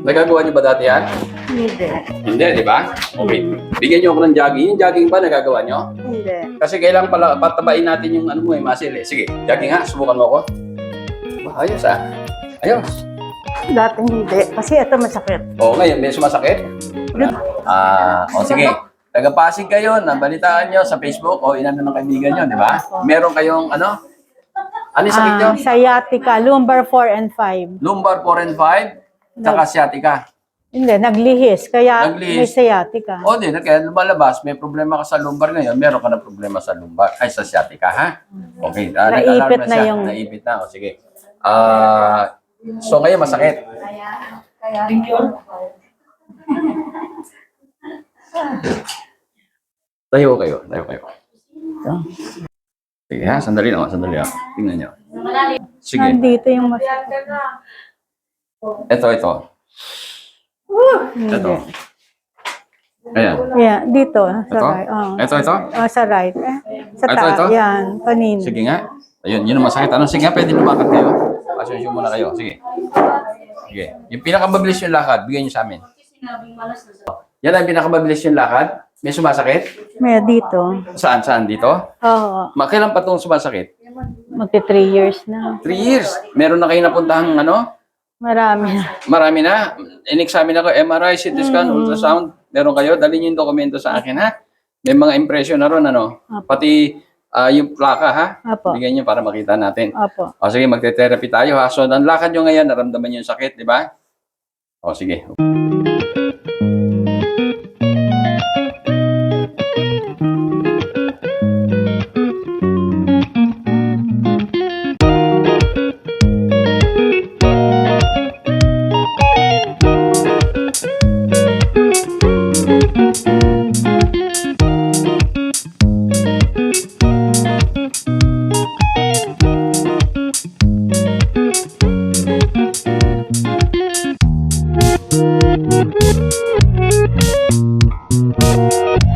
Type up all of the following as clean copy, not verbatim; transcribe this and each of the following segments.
Nagagawa niyo ba dati yan? Hindi. Hindi, di ba? Okay. Bigyan niyo ako ng jogging. Yung jogging ba nagagawa niyo? Hindi. Kasi kailangan pala patabain natin yung ano mo muscle eh. Sige, jogging nga. Subukan mo ako. Ba, ayos ah. Ayos. Dati hindi. Kasi ito masakit. Oo, ngayon may sumasakit. Sige. Taga-Pasig kayo, nabalitaan nyo sa Facebook o inano ng kaibigan nyo, di ba? Meron kayong ano? Ano yung sakit nyo? Sciatica, lumbar 4 and 5. Lumbar 4 and 5, tsaka sciatica. Hindi, naglihis. Kaya Naglihis. may sciatica. O di, kaya lumalabas, may problema ka sa lumbar ngayon, meron ka na problema sa lumbar, ay sa sciatica, ha? Okay, nag-alarm Naipit na siya. yung- Naipit na, o sige. So ngayon masakit. Tayo kayo. Sige ha, sandali lang, sandali lang. Tingnan nyo. Sige, Nandito yung masakit. ito. Hindi. Ito. Ayan. Yeah, dito. Sa Ito? right. Ito? Sa right. Sa Ito? Yan, kanina. Sige nga. Ayun, yun ang masakit. Ano? Sige nga, pwede lumakad kayo. Pasensyo muna kayo. Sige. Sige. Yung pinakamabilis yung lakad, bigyan nyo sa amin. Yan ang pinakamabilis yung lakad. May sumasakit? May dito. Saan? Dito? Oo. Kailan pa itong sumasakit? Magti 3 years na. 3 years. Meron na kayo napuntahang ano? Marami na. Marami na. In-examine ako, MRI, CT scan, ultrasound. Meron kayo? Dali nyo yung dokumento sa akin, ha? May mga impression na ron, ano? Pati yung plaka, ha? Apo. Bigyan nyo para makita natin. Opo. O sige, magte-therapy tayo, ha? So, ang lakad nyo ngayon, naramdaman nyo yung sakit, di ba? O sige.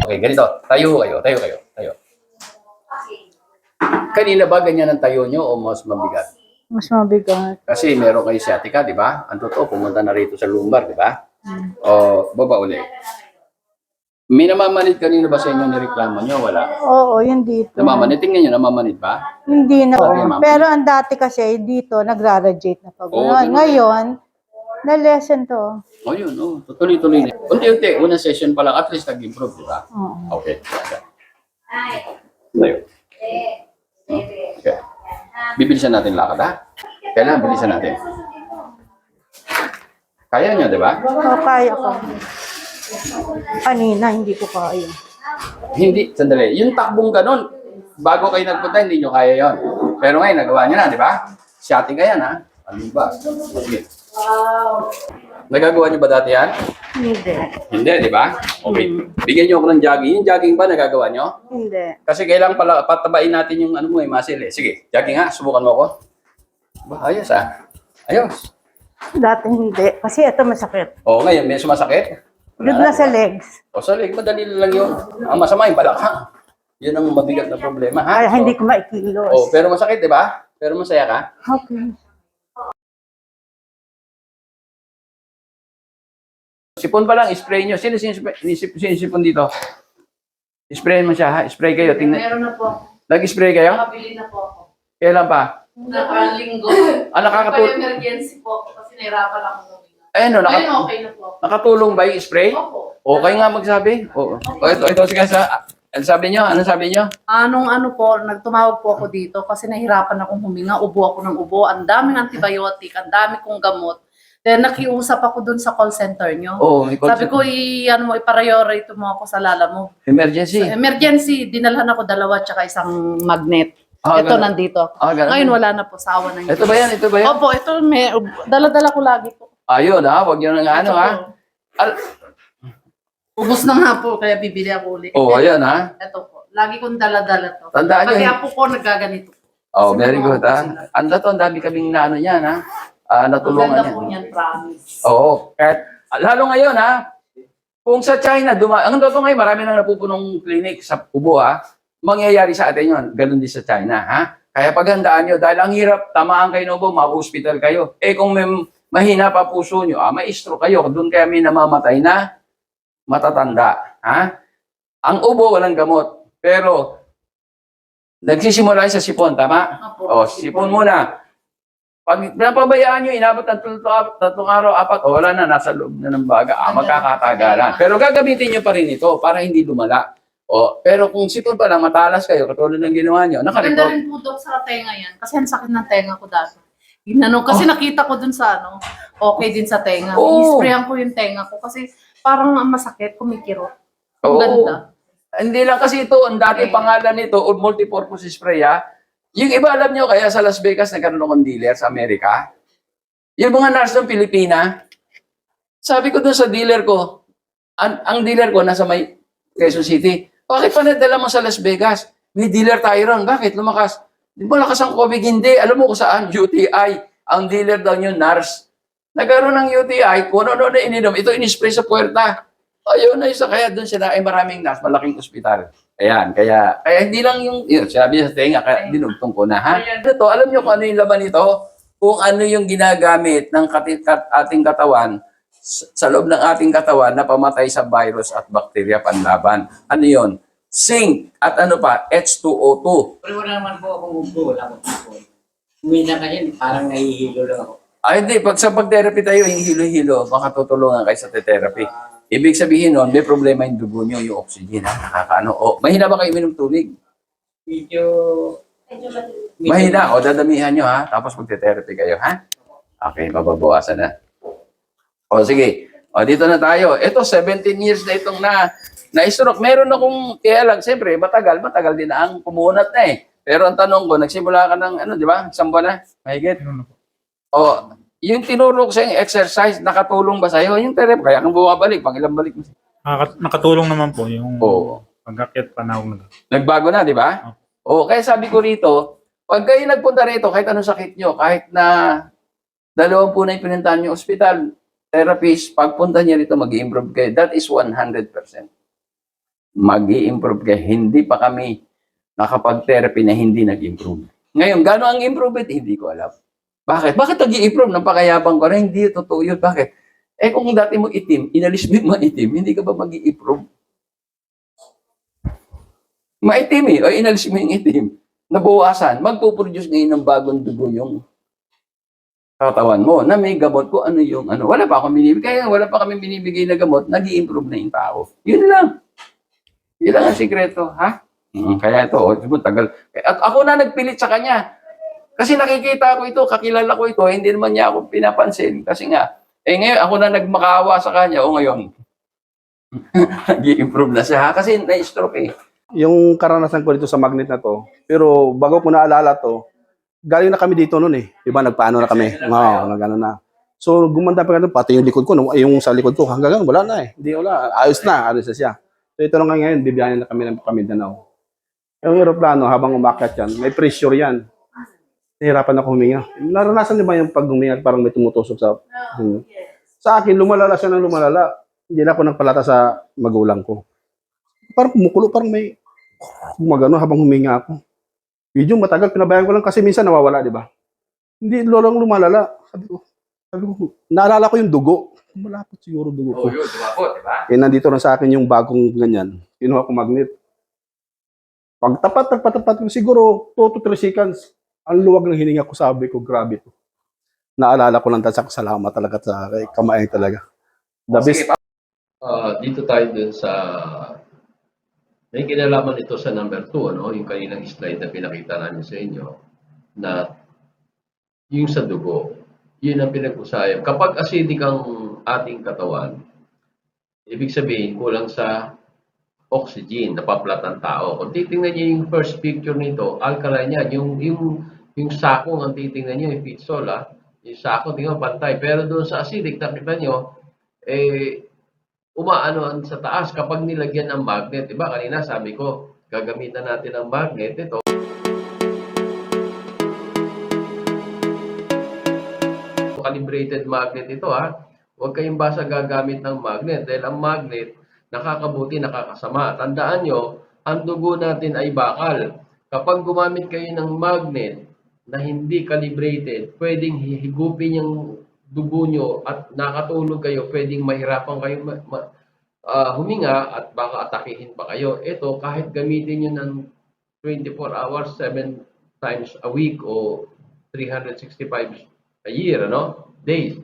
Okay, ganito. Tayo kayo. Kanina ba ganyan ang tayo nyo o mas mabigat? Mas mabigat. Kasi meron kayo sciatica, di ba? Ang totoo, pumunta na rito sa lumbar, di ba? O, baba uli. May namamanid kanina ba sa inyo nireklamo nyo? Wala. Oo, yun dito. Namamanid? Tingnan nyo, namamanid ba? Hindi na. Okay, ma'am. Pero ang dati kasi dito, nagra-radiate na pag Oo, ganun. ganun. Ngayon, na-lesson to. O yun, tuloy-tuloy na. Unti-unti, unang session pa lang, at least nag-improve, di ba? Oo. Okay. Tayo. Okay. Bibilisan natin lakad, ha? Kailangan bilisan natin. Kaya nyo, di ba? Oo, kaya ko. Kanina, hindi ko kaya. Hindi, sandali. Yung takbong ganun, bago kayo nagpunta, hindi nyo kaya yon. Pero ngayon, nagawa nyo na, di ba? Siyate ka yan, ha? Ano ba? Sige. Nagagawa nyo ba dati yan? Hindi. Hindi, di ba? Okay. Bigyan nyo ako ng jogging. Yung jogging ba nagagawa nyo? Hindi. Kasi kailangan pala patabain natin yung ano mo muscle eh. Sige, jogging nga. Subukan mo ako. Ba, ayos ah. Ayos. Dati hindi. Kasi ito masakit. Oo, ngayon may sumasakit. Doon na sa legs. O sa leg, madali lang yun. Ang masama yung balakang. Yun ang mabigat na problema, ha? Kaya hindi ko maikilos. Oh, pero masakit, di ba? Pero masaya ka? Okay. Sipon pa lang, spray nyo. Sino sinisipon dito? Sprayin mo siya, ha? Spray kayo. Tingnan. Meron na po. Nag-spray kayo? Nakabili na po ako. Kailan pa? Nakalinggo. Nakakatulong. Emergency po ako kasi nahirapan ako ng Ayun, Ngayon okay na po ako. nakatulong ba yung spray? Opo. Okay nga magsabi. Oo. Ito, sige sa... Ano sabi nyo? Ano sabi nyo? Ano po, nagtumawag po ako dito kasi nahirapan akong huminga, ubo ako ng ubo, ang daming antibiotic, ang dami kong gamot. Then nakiusap ako dun sa call center nyo. Oo, may Sabi ko, i-priority mo ako sa lala mo. emergency. Sa emergency, dinalhan ako 2 tsaka isang magnet. Ah, Ito ganun. nandito. Ganun. Ngayon wala na po, sawa na Ito ba yan? Ito ba yan? Opo, ito, dala-dala ko lagi po. Ayun ha, huwag nyo nga ano Ito ha. po. Ubus na nga po, kaya bibili ako ulit. Oh, ayan ha. Ito po. Lagi kong dala-dala to. Tandaan nyo. Kaya po nagaganito. Oh, Kasi very good ha. sila. Ang dami kaming naano yan ha. Ang Natulungan ganda yan. po niyan, promise. Oo. Kahit, lalo ngayon ha, kung sa China, ang totoo ngayon, marami nang napupunong clinic sa Ubo ha. Mangyayari sa atin yun. Ganun din sa China ha. Kaya paghandaan nyo, dahil ang hirap, tamaan kayo ng ubo, ma-hospital kayo. Eh kung may mahina pa puso nyo, may stroke kayo, doon kaya may namamatay na matatanda. Ha? Ang ubo, walang gamot. Pero, nagsisimula sa sipon, tama? O, sipon muna. Pag napabayaan nyo, inabot ng tatlong araw, apat, wala na, nasa loob na ng baga, magkakatagalan. Pero gagamitin nyo pa rin ito para hindi lumala. Pero kung sipon pa lang, matalas kayo, katulad ng ginawa nyo, Maganda nakarecord. rin po, Dok, sa tenga yan. Kasi ang sakit ng tenga ko dati. Kasi nakita ko dun sa okay din sa tenga. Oo. I-sprayan ko yung tenga ko kasi parang ang masakit, kumikirot. Ang Oo. ganda. Hindi lang kasi ito, ang dati pangalan nito, o multipurpose spray, Yung iba, alam nyo, kaya sa Las Vegas nagkaroon akong dealer sa Amerika. Yung mga nurse ng Pilipina, sabi ko dun sa dealer ko, ang dealer ko nasa may Quezon City, bakit pa nadala mo sa Las Vegas? May dealer tayo ron. Bakit? Lumakas. Di ba lakas ang COVID? Hindi. Alam mo kung saan? UTI. Ang dealer daw yun, nurse. Nagkaroon ng UTI, kung ano na ininom, ito inispray sa puwerta. Ayun na isa, kaya doon sila ay maraming nurse, malaking ospital. Ayan, kaya hindi lang yun, sabi sa tenga, kaya dinugtong ko na, ha? Ito, alam nyo kung ano yung laman nito? Kung ano yung ginagamit ng ating katawan, sa loob ng ating katawan na pamatay sa virus at bakterya panlaban. Ano yun? Zinc at ano pa? H2O2. Pero wala naman po akong upo, wala akong upo. Uwi na kayo, parang nahihilo lang ako. Ay, hindi. Pag sa pag-therapy tayo, yung hilo-hilo, makatutulungan kayo sa therapy. Ibig sabihin nun, may problema yung dugo nyo, yung oxygen, nakakaano. Mahina ba kayo minom tubig? Medyo Mahina. Dadamihan nyo, ha? Tapos magte-therapy kayo, ha? Okay, mababawasan na. Sige. Dito na tayo. Ito, 17 years na itong na-stroke. Meron akong, kaya lang, siyempre, matagal din na ang pumunat na eh. Pero ang tanong ko, nagsimula ka ng, di ba? Isang buwan na? Mahigit? Yung tinuro ko sa yung exercise, nakatulong ba sa'yo? Yung therapy, kaya kang bumabalik, pang ilang balik mo. Nakatulong naman po yung Oo. pag-akyat panahon. Nagbago na, di ba? Kaya sabi ko rito, pag kayo nagpunta rito, kahit anong sakit nyo, kahit na 2 po na yung pinuntahan nyo ospital, therapist, pagpunta niya rito, mag-i-improve kayo. That is 100%. Mag-i-improve kayo. Hindi pa kami nakapag-therapy na hindi nag-improve. Ngayon, gano'n ang improvement? Hindi ko alam. Bakit? Bakit nag-i-improve? Napakayabang ko na, hindi totoo yun. Bakit? Kung dati mo itim, inalis mo yung maitim, hindi ka ba mag-i-improve? Maitim o inalis mo yung itim. Nabawasan, magpo-produce ngayon ng bagong dugo yung katawan mo na may gamot ko ano yung ano. Wala pa akong binibigay. Kaya wala pa kami binibigay na gamot, nag-i-improve na yung tao. Yun lang. Yun lang ang sikreto, ha? Kaya ito, tagal. At ako na nagpilit sa kanya. Kasi nakikita ko ito, kakilala ko ito, hindi naman niya ako pinapansin. Kasi nga, ngayon ako na nagmakaawa sa kanya, ngayon, nag-i-improve na siya. Kasi na-stroke eh. Yung karanasan ko dito sa magnet na to, pero bago ko naalala to, galing na kami dito noon eh. Diba, nagpaano na kami. Nagano na. So, gumanda pa ganun, pati yung likod ko, yung sa likod ko, hanggang wala na eh. Hindi, wala. Ayos na siya. So, ito lang ngayon, bibiyahin na kami ng Mindanao. Yung aeroplano, habang umakyat yan, may pressure yan. Nahirapan ako huminga. Naranasan niyo ba yung pag huminga, parang may tumutusok sa... Sa akin, lumalala siya ng lumalala. Hindi na ako nagpalata sa magulang ko. Parang kumukulo, parang may gumagano habang huminga ako. Medyo matagal, pinabayaan ko lang kasi minsan nawawala, di ba? Hindi, lolang lumalala. Sabi ko, naalala ko yung dugo. Malapot siguro dugo ko. Yun, diba? Nandito na sa akin yung bagong ganyan. Kinuha ko magnet. Pag nagpatapat ko siguro 2 to 3 seconds. Ang luwag ng hininga ko, sabi ko, grabe to. Naalala ko lang sa salamat talaga sa kamay talaga. The best. Dito tayo dun sa may kinalaman ito sa number 2, ano? Yung kaninang slide na pinakita namin sa inyo na yung sa dugo, yun ang pinag-usayan. Kapag acidic ang ating katawan, ibig sabihin kulang sa oxygen, napaplat ang tao. Kung titingnan niyo yung first picture nito, alkaline yan. Yung sakong ang titingnan niyo, yung pitsol, yung sako, tingnan pantay. Pero doon sa acidic, nakita niyo, umaano sa taas kapag nilagyan ng magnet. Diba? Kanina sabi ko, gagamitan natin ang magnet. Ito. Calibrated magnet ito ha. Huwag kayong basta gagamit ng magnet. Dahil ang magnet, nakakabuti, nakakasama. Tandaan nyo, ang dugo natin ay bakal. Kapag gumamit kayo ng magnet na hindi calibrated, pwedeng higupin yung dugo nyo at nakatulog kayo, pwedeng mahirapan kayo huminga at baka atakihin pa kayo. Ito, kahit gamitin nyo ng 24 hours, 7 times a week o 365 a year, ano? Days.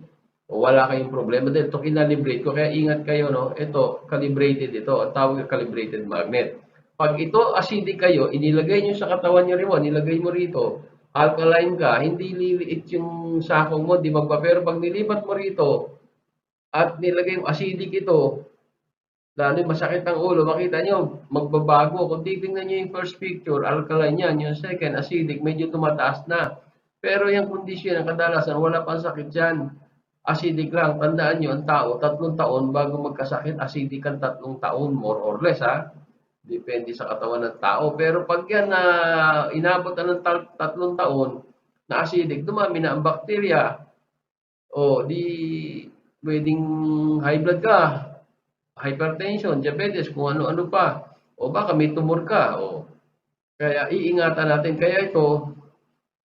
O wala kayong problema dahil ito kinalibrate ko. Kaya ingat kayo, no? Ito, calibrated ito. Ang tawag ng calibrated magnet. Pag ito acidic kayo, inilagay nyo sa katawan nyo rin mo, nilagay mo rito, alkaline ka, hindi liliit yung sakong mo, di magpa. Pero pag nilipat mo rito at nilagay yung acidic ito, lalo masakit ang ulo, makita nyo, magbabago. Kung titingnan nyo yung first picture, alkaline yan. Yung second, acidic, medyo tumataas na. Pero yung kondisyon, ang kadalasan, wala pang sakit yan. Acidic lang. Tandaan nyo, ang tao, 3 taon bago magkasakit, acidic ang 3 taon, more or less, ha? Depende sa katawan ng tao. Pero pag yan na inabot na ng 3 taon na acidic, dumami na ang bakterya. O, di pwedeng high blood ka, hypertension, diabetes, kung ano-ano pa. O baka may tumor ka. O, kaya iingatan natin. Kaya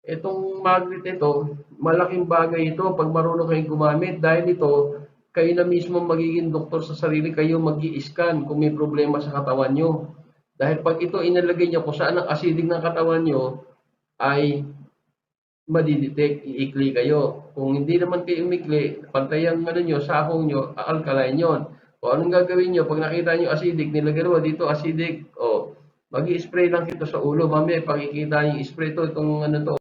itong magnet ito, malaking bagay ito pag marunong kayong gumamit. Dahil ito, kayo na mismo magiging doktor sa sarili, kayo mag-i-scan kung may problema sa katawan nyo. Dahil pag ito inalagay nyo kung saan ang acidic ng katawan nyo, ay madidetect, iikli kayo. Kung hindi naman kayo umikli, pantay ang nyo, sakong nyo, alkaline yun. O anong gagawin nyo? Pag nakita nyo acidic, nilagay mo dito acidic, o mag-i-spray lang ito sa ulo. Mamaya, pagkikita yung spray to, itong ano to.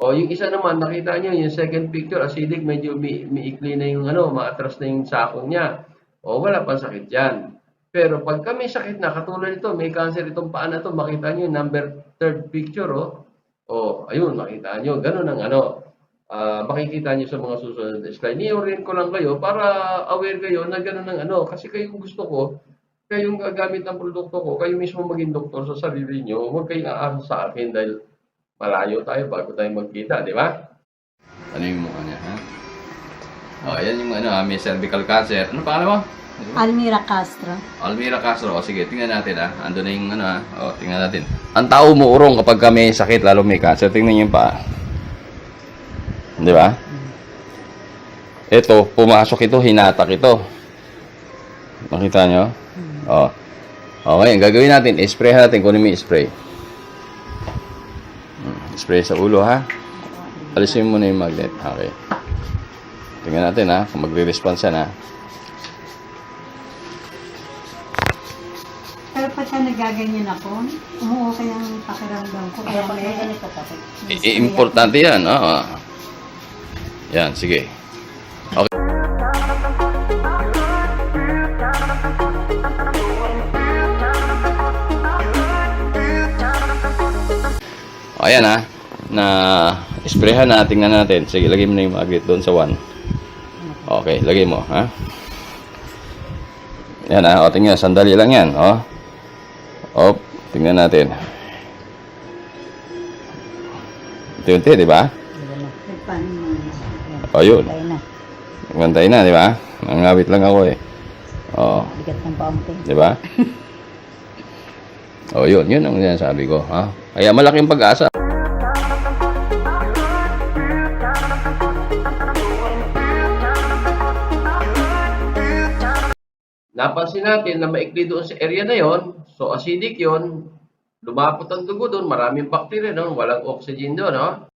O yung isa naman, nakita nyo, yung second picture, acidic, medyo miikli na yung maatras na yung sakong niya. O wala pang sakit yan. Pero pag may sakit na, katulad ito, may cancer itong paa na to, makita nyo yung number 3rd picture, o ayun, makita nyo, ganun ang makikita nyo sa mga susunod na slide. Ni-orient ko lang kayo para aware kayo na gano'n ng kasi kayong gusto ko, kayong gagamit ng produkto ko, kayo mismo maging doktor sa sarili nyo, huwag kayong aasa sa akin dahil malayo tayo bago tayo magkita, di ba? Ano yung mukha niya, ha? O, ayan yung may cervical cancer. Ano pangalan mo? Almira Castro. Almira Castro. O, sige, tingnan natin, ha? Ando na yung O, tingnan natin. Ang tao umuurong kapag may sakit, lalo may cancer. Tingnan niyo yung paa. Di ba? Ito, pumasok ito, hinatak ito. Makita nyo? O. O, ngayon, gagawin natin. I-spray natin kung ano may spray. Spray sa ulo, ha? Alisin mo na yung magnet. Okay. Tingnan natin, ha? Kung magre-response yan, ha? Pero pagka nagaganyan ako, umuukay ang pakiramdam ko. Kaya may ganito kasi. Importante yan, oo. Yan, sige. Okay. Ayan, ha. Na sprayhan na, tingnan natin. Sige, lagay mo na yung magnet doon sa 1. Okay, lagay mo, ha. Yan, ha. O, tingnan, sandali lang yan, o. O, tingnan natin. Unti-unti, di ba? O, yun. Magantay na, di ba? Nangawit lang ako, eh. O. Bigat ng paunti. Di ba? O, yun. Yun ang sinasabi ko, ha. Kaya malaking pag-asa. Napansin natin na maikli doon sa area na yon, so acidic yon, lumapot ang dugo doon, maraming bacteria doon, walang oxygen doon, no?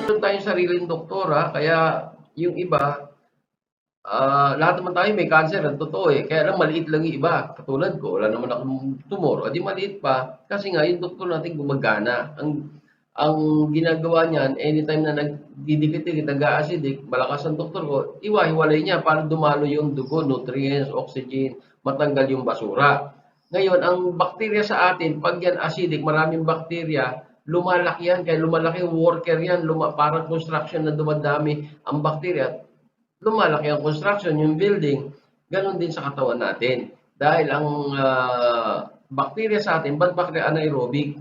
Doon tayong sariling doktora, kaya yung iba, lahat naman tayo may cancer, ang totoo eh, kaya lang maliit lang yung iba, katulad ko, wala naman akong tumor, o di maliit pa, kasi nga yung doktor natin gumagana, ang ginagawa niyan, anytime na nagdidikit-dikit, nag-acidic, malakas ang doktor ko, iwa-hiwalay niya para dumalo yung dugo, nutrients, oxygen, matanggal yung basura. Ngayon, ang bakterya sa atin, pag yan acidic, maraming bakterya, lumalaki yan, kaya lumalaki yung worker yan, parang construction na dumadami ang bakterya, lumalaki ang construction, yung building, ganon din sa katawan natin. Dahil ang bakterya sa atin, bad bacteria anaerobic,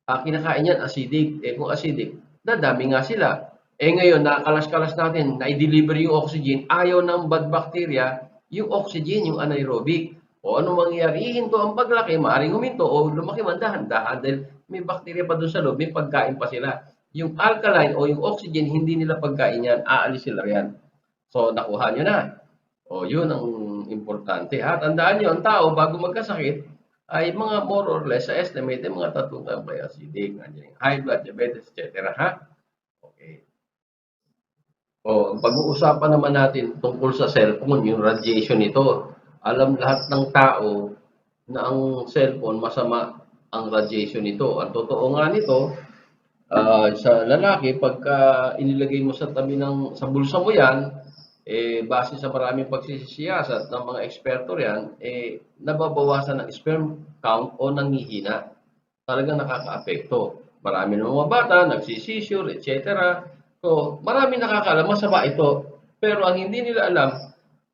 kinakain yan acidic. Kung acidic, dadami nga sila. Ngayon, nakalas-kalas natin, na-deliver yung oxygen, ayaw ng bad bacteria, yung oxygen, yung anaerobic. O ano mangyayari? Ihinto ang paglaki, maaaring huminto o lumaki man dahan-dahan dahil may bakterya pa doon sa loob, may pagkain pa sila. Yung alkaline o yung oxygen, hindi nila pagkain yan, aalis sila yan. So, nakuha nyo na. O, yun ang importante. Ha? Tandaan nyo, ang tao, bago magkasakit, ay mga more or less, sa estimate, mga 3 tampay acidic, high blood, diabetes, etc. Ha? Okay. O, ang pag-uusapan naman natin tungkol sa cellphone, yung radiation nito. Alam lahat ng tao na ang cellphone, masama ang radiation nito. Ang totoo nga nito, sa lalaki, pagka inilagay mo sa tabi sa bulsa mo yan, base sa maraming pagsisiyasat ng mga eksperto yan, nababawasan ng sperm count o nanghihina. Talagang nakaka-apekto. Marami ng mga bata, nagsisisure, etc. So, marami nakakaalam, masama ito. Pero ang hindi nila alam,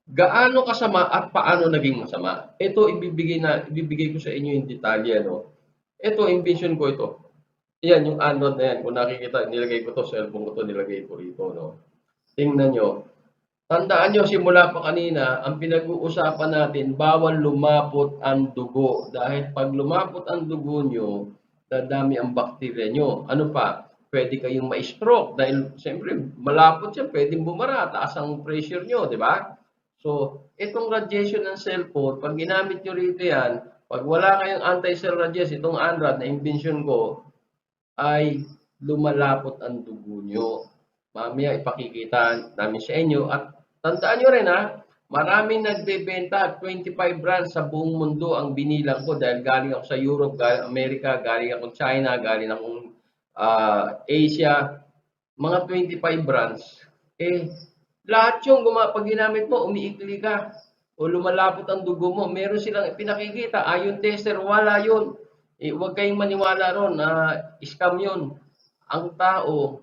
gaano kasama at paano naging masama. Ito, ibibigay ko sa inyo yung detalye. No? Ito, invention ko ito. Yan, yung anode na yan. Kung nakikita, nilagay ko to, cellphone ko to, nilagay ko rito. No? Tingnan nyo. Tandaan nyo, simula pa kanina, ang pinag-uusapan natin, bawal lumapot ang dugo. Dahil pag lumapot ang dugo nyo, dadami ang bakterya nyo. Ano pa? Pwede kayong ma-stroke. Dahil, siyempre, malapot yan, pwedeng bumara. Taas ang pressure nyo, di ba? So, itong radiation ng cellphone, pag ginamit nyo rito yan, pag wala kayong anti-cell radiation, itong ANRAD na invention ko, ay lumalapot ang dugo nyo. Mamaya ipakikita namin sa inyo. At tandaan nyo rin maraming nagbebenta, 25 brands sa buong mundo ang binilang ko dahil galing ako sa Europe, galing Amerika, galing ako China, galing akong Asia. Mga 25 brands. Lahat yung pag ginamit mo, umiikli ka o lumalapot ang dugo mo, meron silang pinakikita. Ion tester, wala yun. Huwag kayong maniwala ron na scam yun. Ang tao,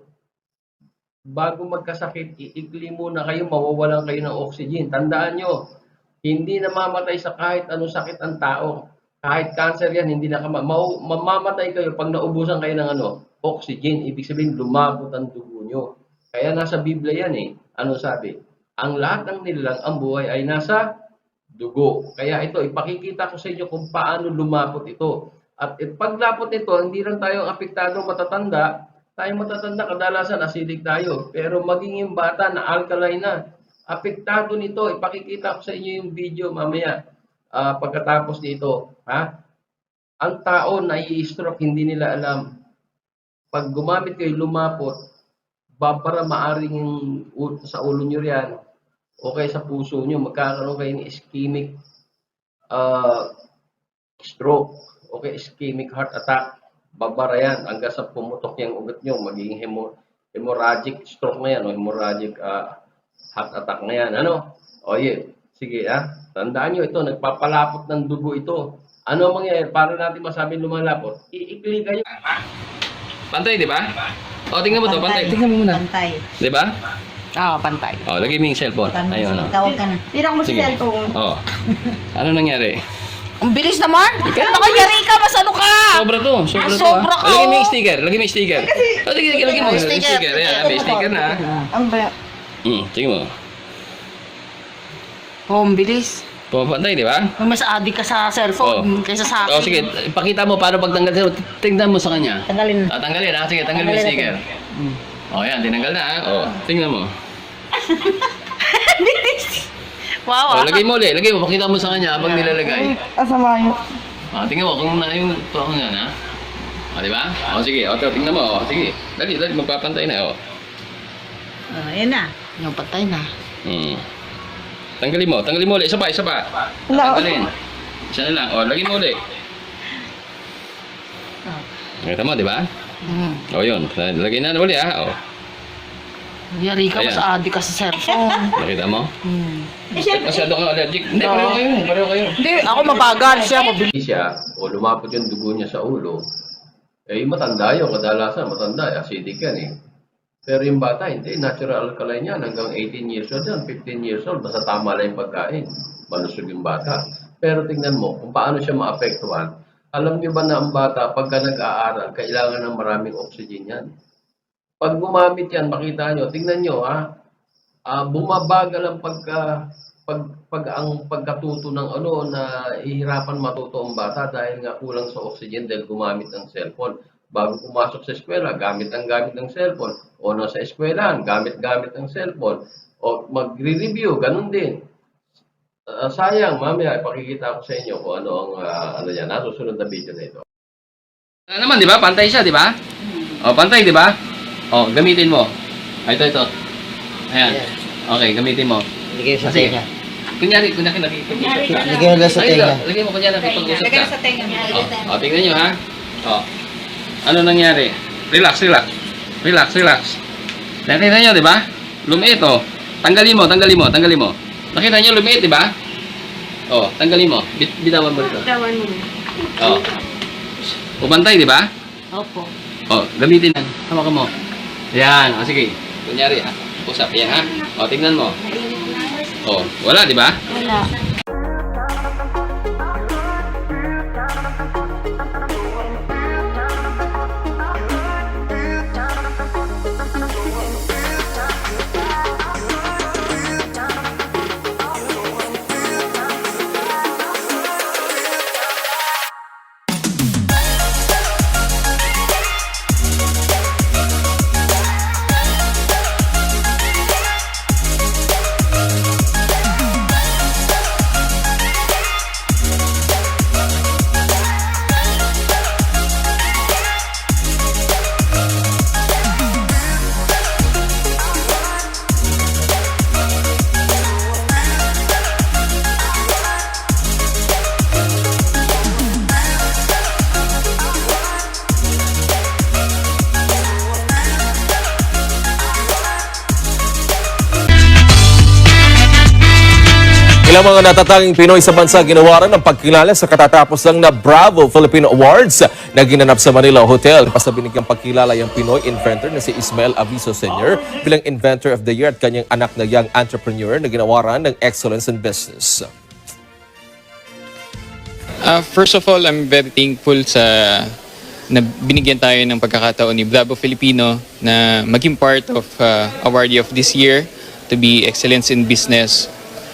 bago magkasakit, iikli muna kayo, mawawalan kayo ng oxygen. Tandaan nyo, hindi namamatay sa kahit anong sakit ang tao. Kahit cancer yan, hindi na mamamatay kayo pag naubusan kayo ng oxygen. Ibig sabihin, lumapot ang dugo nyo. Kaya nasa Biblia yan Ano sabi? Ang lahat ng nilalang, ang buhay ay nasa dugo. Kaya ito, ipakikita ko sa inyo kung paano lumapot ito. At paglapot nito, hindi lang tayo apektado matatanda. Tayo matatanda, kadalasan acidic tayo. Pero maging yung bata na alkaline na, apektado nito. Ipakikita ko sa inyo yung video mamaya pagkatapos nito. Ang tao na i-stroke, hindi nila alam. Pag gumamit kayo, lumapot, para maaring sa ulo nyo yan, o kaya sa puso nyo, magkakaroon kayo ng ischemic stroke, o kaya ischemic heart attack. Babara yan, hanggang sa pumutok yung ugat nyo, magiging hemorrhagic stroke na yan, o hemorrhagic heart attack na yan. Sige tandaan nyo ito, nagpapalapot ng dugo ito. Ano mangyayari? Para natin masabi lumalapot, iikli kayo. Pantay, di ba? Tingnan mo to, pantay. Tingnan mo muna. Pantay. Di ba? Oo, pantay. Lagay mo yung cellphone. Ayun, Tawag ka na. Tira mo si Sige. cellphone. Ano nangyari? Ang bilis naman! Nakayari ka! Masano ka! Sobra to. Sobra ka, Lagay mo yung sticker. Lagay mo yung sticker. Lagay mo yung Sticker. sticker. Ayan, may sticker na. Ang ba? Tingnan mo. Ang bilis. Pumapantay, di ba? Mas adik ka sa cellphone kaysa sa akin. Sige. Ipakita mo paano pagtanggal sa'yo. Tingnan mo sa kanya. Tanggalin. Tanggalin, Sige, tanggalin mo yung sticker. Ayan, tinanggal na, tingnan mo. Wow, Lagay mo ulit. Lagay mo. Pakita mo sa kanya habang nilalagay. Asama yun. Tingnan mo kung yung tuwang yan, di ba? Sige. Tingnan mo. Sige. Dali. Magpapantay na, Ayan na. Yung patay na. Tanggalin mo ulit. Isa pa. Tanggalin. Isa na lang. Lagay mo ulit. Nakita mo, di ba? Yun. Lagay na ulit, Yari ka, mas Ayan. adik ka sa cellphone. Nakita mo? Masyado kang allergic. Hindi, pareho kayo. Hindi, ako mabagal siya, mabilis. Siya, o lumapot yung dugo niya sa ulo, matanda yun. Kadalasan, matanda. Acidic yan, Pero yung bata, hindi. Natural alkaline yan. Hanggang 18 years old yan, 15 years old. Basta tama lang yung pagkain. Malusog yung bata. Pero tingnan mo, kung paano siya maapektuhan. Alam niyo ba na ang bata, pagka nag-aaral, kailangan ng maraming oxygen yan. Pag gumamit yan, makita nyo, tingnan nyo, bumabagal ang pag ang pagkatuto ng ano na ihirapan matuto ang bata dahil nga kulang sa oxygen dahil gumamit ng cellphone. Bago pumasok sa eskwela, gamit ng cellphone. O nasa eskwelahan, gamit ng cellphone. O magre-review, ganun din. Sayang, mamaya ipakikita ko sa inyo kung ano ang ano yan, nasusunod na video na ito. Naman, di ba? Pantay siya, di ba? O, pantay, di ba? O, gamitin mo. Ito. Ayan. Okay, gamitin mo. Ligay sa Kasi, tenga. kunyari nakikipag-usap ka. Ligay mo lang sa tenga. Lagay mo kunyari nakikipag-usap ka. O, tingnan nyo ha. O, ano nangyari? Relax. Nakita nyo, di ba? Lumiit, o. Tanggalin mo. Nakita nyo, lumiit, di ba? O, tanggalin mo. Bitawan mo ito. Tawan mo. O. Pumantay, di ba? Opo. O, gamitin yan. Hawakan mo. Yan. O, sige. Kunyari, ha? Usap. Yan, ha? O, tingnan mo. O, wala, di ba? Wala. Ilang mga natatanging Pinoy sa bansa ginawaran ng pagkilala sa katatapos lang na Bravo Filipino Awards na ginanap sa Manila Hotel. Basta binigyang pagkilala yung Pinoy inventor na si Ismael Aviso Sr. bilang Inventor of the Year at kanyang anak na young entrepreneur na ginawaran ng Excellence in Business. First of all, I'm very thankful na binigyan tayo ng pagkakataon ni Bravo Filipino na maging part of awardee of this year to be Excellence in Business.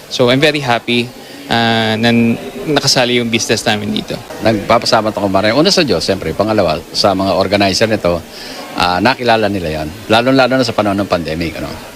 So I'm very happy na nakasali yung business namin dito. Nagpapasalamat ako maraming. Una sa Diyos, siyempre. Pangalawa, sa mga organizer nito, nakilala nila yan. Lalo-lalo na sa panahon ng pandemic. Ano?